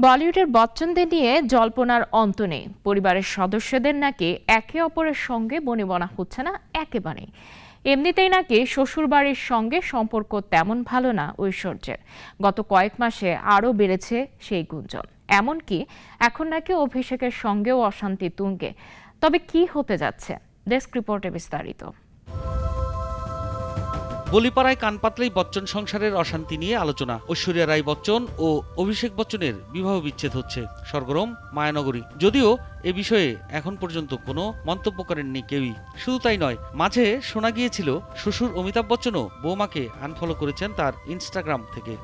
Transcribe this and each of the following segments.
বলিউডের বচ্চনদের নিয়ে জল্পনার অন্ত নেই। পরিবারের সদস্যদের নাকি একে অপরের সঙ্গে বনিবনা হচ্ছে না একেবারেই। এমনিতেই নাকি শ্বশুরবাড়ির সঙ্গে সম্পর্ক তেমন ভালো না ঐশ্বর্যের। গত কয়েক মাসে আরও বেড়েছে সেই গুঞ্জন। এমনকি এখন নাকি অভিষেকের সঙ্গেও অশান্তি তুঙ্গে। তবে কি হতে যাচ্ছে, ডেস্ক রিপোর্টে বিস্তারিত। বলিপাড়ায় কান পাতলেই বচ্চন সংসারের অশান্তি নিয়ে আলোচনা। ঐশ্বরিয়া রাই বচ্চন ও অভিষেক বচ্চনের বিবাহ বিচ্ছেদ হচ্ছে। সরগরম মায়ানগরী। যদিও এ বিষয়ে এখন পর্যন্ত কোনো মন্তব্য করেননি কেউই। শুধু তাই নয়, মাঝে শোনা গিয়েছিল শ্বশুর অমিতাভ বচ্চনও বৌমাকে আনফলো করেছেন তার ইনস্টাগ্রাম থেকে।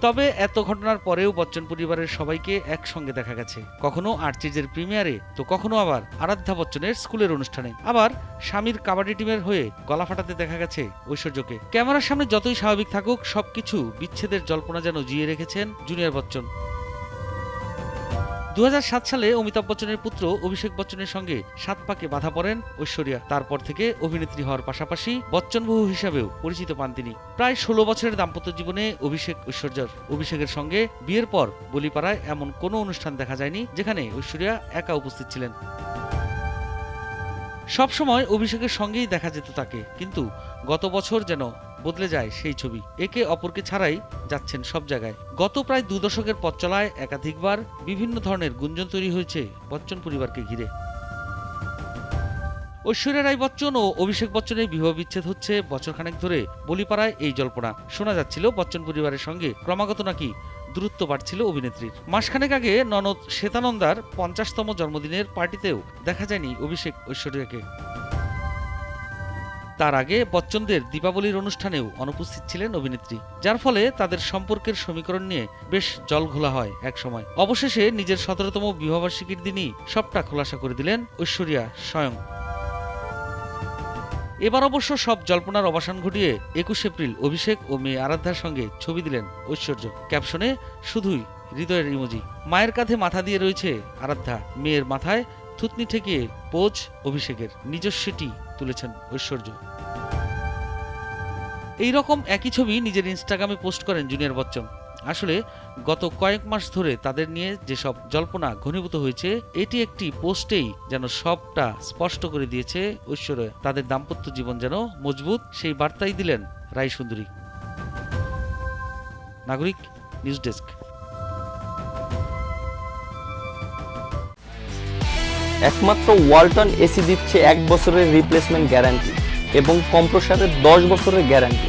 তবে এত ঘটনার পরেও বচ্চন পরিবারের সবাইকে একসঙ্গে দেখা গেছে, কখনো আর্চিজের প্রিমিয়ারে, তো কখনো আবার আরাধ্যা বচ্চনের স্কুলের অনুষ্ঠানে। আবার স্বামীর কাবাডি টিমের হয়ে গলা ফাটাতে দেখা গেছে ঐশ্বর্যকে। ক্যামেরার সামনে যতই স্বাভাবিক থাকুক, সবকিছু বিচ্ছেদের জল্পনা যেন জিয়ে রেখেছেন জুনিয়র বচ্চন। 2007 সালে অমিতাভ বচ্চনের পুত্র অভিষেক বচ্চনের সঙ্গে 7 পাকে বাধা পড়েন ঐশ্বরিয়া। তারপর থেকে অভিনেত্রী হওয়ার পাশাপাশি বচ্চন বহু হিসাবেও পরিচিত পান তিনি। প্রায় 16 বছরের দাম্পত্য জীবনে অভিষেক ঐশ্বর্যার। অভিষেকের সঙ্গে বিয়ের পর বলিপাড়ায় এমন কোনো অনুষ্ঠান দেখা যায়নি যেখানে ঐশ্বরিয়া একা উপস্থিত ছিলেন। সবসময় অভিষেকের সঙ্গেই দেখা যেত তাকে, কিন্তু গত বছর যেন বদলে যায় সেই ছবি। একে অপরকে ছাড়াই যাচ্ছেন সব জায়গায়। গত প্রায় 2 দশকের পথ চলায় একাধিকবার বিভিন্ন ধরনের গুঞ্জন তৈরি হয়েছে বচ্চন পরিবারকে ঘিরে। ঐশ্বরিয়া রাই বচ্চন ও অভিষেক বচ্চনের বিবাহ বিচ্ছেদ হচ্ছে বছরখানেক ধরে। বলিপাড়ায় এই জল্পনা শোনা যাচ্ছিল বচ্চন পরিবারের সঙ্গে ক্রমাগত নাকি দূরত্ব বাড়ছিল অভিনেত্রীর। মাসখানেক আগে ননদ শ্বেতানন্দার 50তম জন্মদিনের পার্টিতেও দেখা যায়নি অভিষেক ঐশ্বরিয়াকে। তার আগে বচ্চনদের দীপাবলির অনুষ্ঠানেও অনুপস্থিত ছিলেন অভিনেত্রী, যার ফলে তাদের সম্পর্কের সমীকরণ নিয়ে বেশ জলঘোলা হয় এক সময়। অবশেষে নিজের 17তম বিবাহবার্ষিকীর দিনই সবটা খোলাসা করে দিলেন ঐশ্বরিয়া স্বয়ং। এবার অবশ্য সব জল্পনার অবসান ঘটিয়ে 21 এপ্রিল অভিষেক ও মেয়ে আরাধ্যার সঙ্গে ছবি দিলেন ঐশ্বর্য। ক্যাপশনে শুধুই হৃদয়ের ইমোজি। মায়ের কাঁধে মাথা দিয়ে রয়েছে আরাধ্যা, মেয়ের মাথায় থুতনি ঠেকিয়ে পোজ অভিষেকের। নিজস্বটি তুলেছেন ঐশ্বর্য। এই রকম একই ছবি নিজের ইনস্টাগ্রামে পোস্ট করেন জুনিয়র বচ্চন। আসলে গত কয়েক মাস ধরে তাদের নিয়ে যেসব জল্পনা ঘনীভূত হয়েছে, এটি একটি পোস্টেই যেন সবটা স্পষ্ট করে দিয়েছে ঐশ্বর্য। তাদের দাম্পত্য জীবন যেন মজবুত, সেই বার্তাই দিলেন রাই সুন্দরী। নাগরিক নিউজ ডেস্ক। একমাত্র ওয়ালটন এসি দিচ্ছে 1 বছরের রিপ্লেসমেন্ট গ্যারান্টি এবং কম্প্রেসারের 10 বছরের গ্যারান্টি।